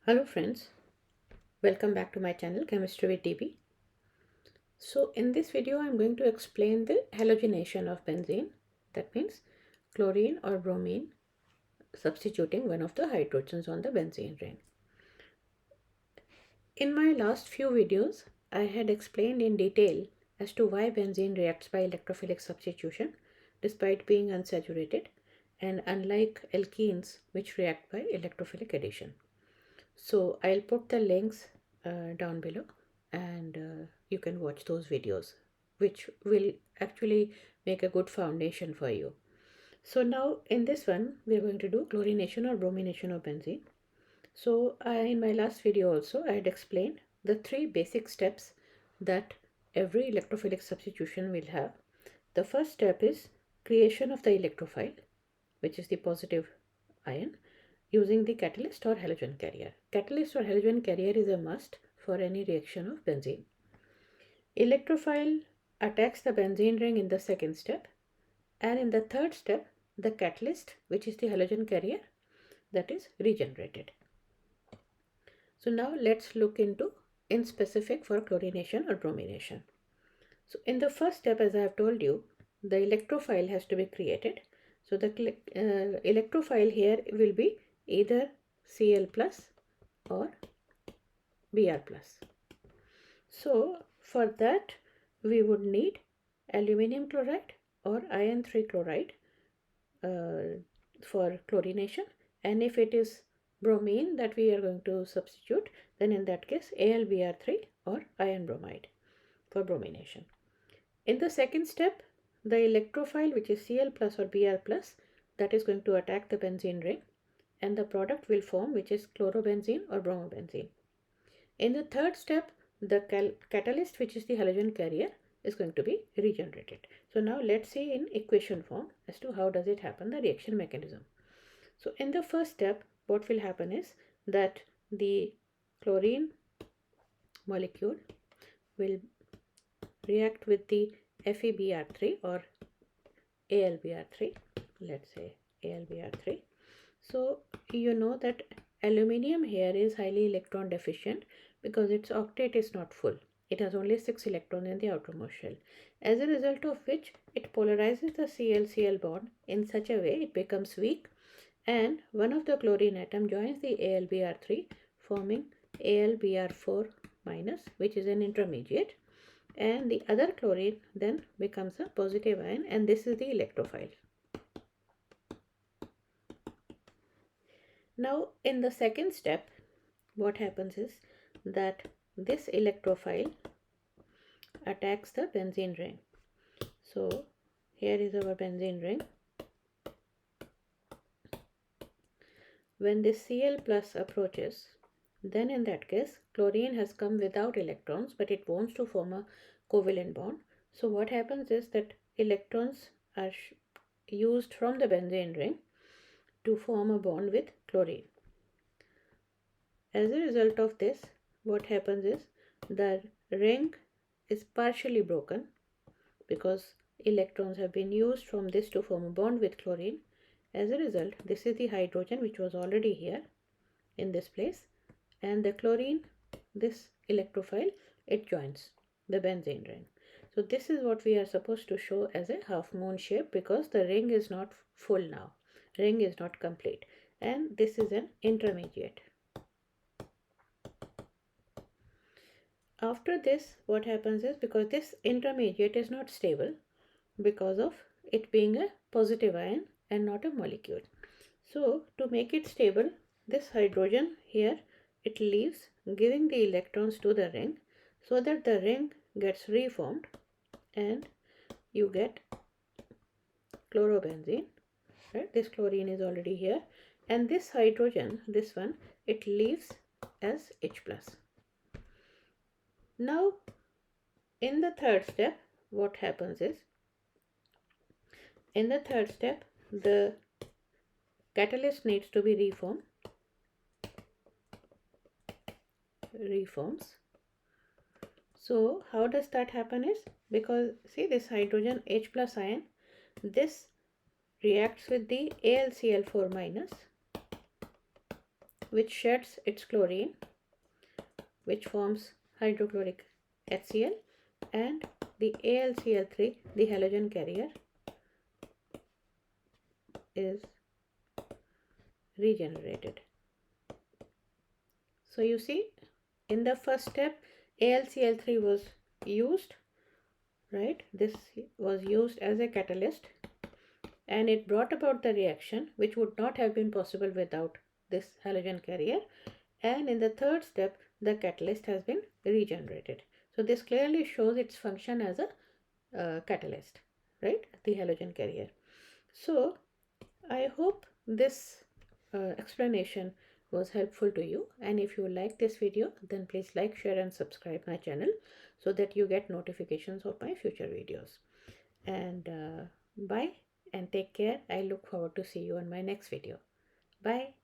Hello friends, welcome back to my channel Chemistry with DB. So in this video I'm going to explain the halogenation of benzene. That means chlorine or bromine substituting one of the hydrogens on the benzene ring. In my last few videos I had explained in detail as to why benzene reacts by electrophilic substitution despite being unsaturated and unlike alkenes which react by electrophilic addition. So I'll put the links down below and you can watch those videos which will actually make a good foundation for you. So now in this one we are going to do chlorination or bromination of benzene. So in my last video also I had explained the three basic steps that every electrophilic substitution will have. The first step is creation of the electrophile, which is the positive ion, using the catalyst or halogen carrier. Catalyst or halogen carrier is a must for any reaction of benzene. Electrophile attacks the benzene ring in the second step, and in the third step the catalyst, which is the halogen carrier, that is regenerated. So now let's look into in specific for chlorination or bromination. So in the first step, as I have told you, the electrophile has to be created. So the electrophile here will be either Cl plus or Br plus. So for that we would need aluminium chloride or iron-3 chloride for chlorination, and if it is bromine that we are going to substitute, then in that case AlBr₃ or iron bromide for bromination. In the second step, the electrophile, which is Cl plus or Br plus, that is going to attack the benzene ring, and the product will form, which is chlorobenzene or bromobenzene. In the third step, the catalyst, which is the halogen carrier, is going to be regenerated. So now let's see in equation form as to how does it happen, the reaction mechanism. So in the first step, what will happen is that the chlorine molecule will react with the FeBr₃ or AlBr₃. Let's say AlBr₃. So you know that aluminium here is highly electron deficient because its octet is not full. It has only 6 electrons in the outermost shell. As a result of which it polarizes the Cl-Cl bond in such a way it becomes weak, and one of the chlorine atom joins the AlBr₃, forming AlBr₄, which is an intermediate, and the other chlorine then becomes a positive ion, and this is the electrophile. Now in the second step, what happens is that this electrophile attacks the benzene ring. So here is our benzene ring. When this Cl plus approaches, then in that case chlorine has come without electrons, but it wants to form a covalent bond. So what happens is that electrons are used from the benzene ring to form a bond with chlorine. As a result of this, what happens is the ring is partially broken because electrons have been used from this to form a bond with chlorine. As a result, this is the hydrogen which was already here in this place, and the chlorine, this electrophile, it joins the benzene ring. So this is what we are supposed to show as a half moon shape, because the ring is not full now, ring is not complete, and this is an intermediate. After this, what happens is, because this intermediate is not stable because of it being a positive ion and not a molecule, so to make it stable, this hydrogen here, it leaves, giving the electrons to the ring so that the ring gets reformed and you get chlorobenzene, right? This chlorine is already here, and this hydrogen, this one, it leaves as H plus. Now in the third step, what happens is, in the third step the catalyst needs to be reforms. So how does that happen is, because see this hydrogen H plus ion, this reacts with the AlCl₄, which sheds its chlorine, which forms hydrochloric HCl, and the AlCl₃, the halogen carrier, is regenerated. So you see, in the first step, AlCl₃ was used, right? This was used as a catalyst, and it brought about the reaction which would not have been possible without this halogen carrier. And in the third step, the catalyst has been regenerated. So this clearly shows its function as a catalyst, right? The halogen carrier. So I hope this explanation was helpful to you, and if you like this video, then please like, share and subscribe my channel so that you get notifications of my future videos. And bye and take care. I look forward to see you on my next video. Bye.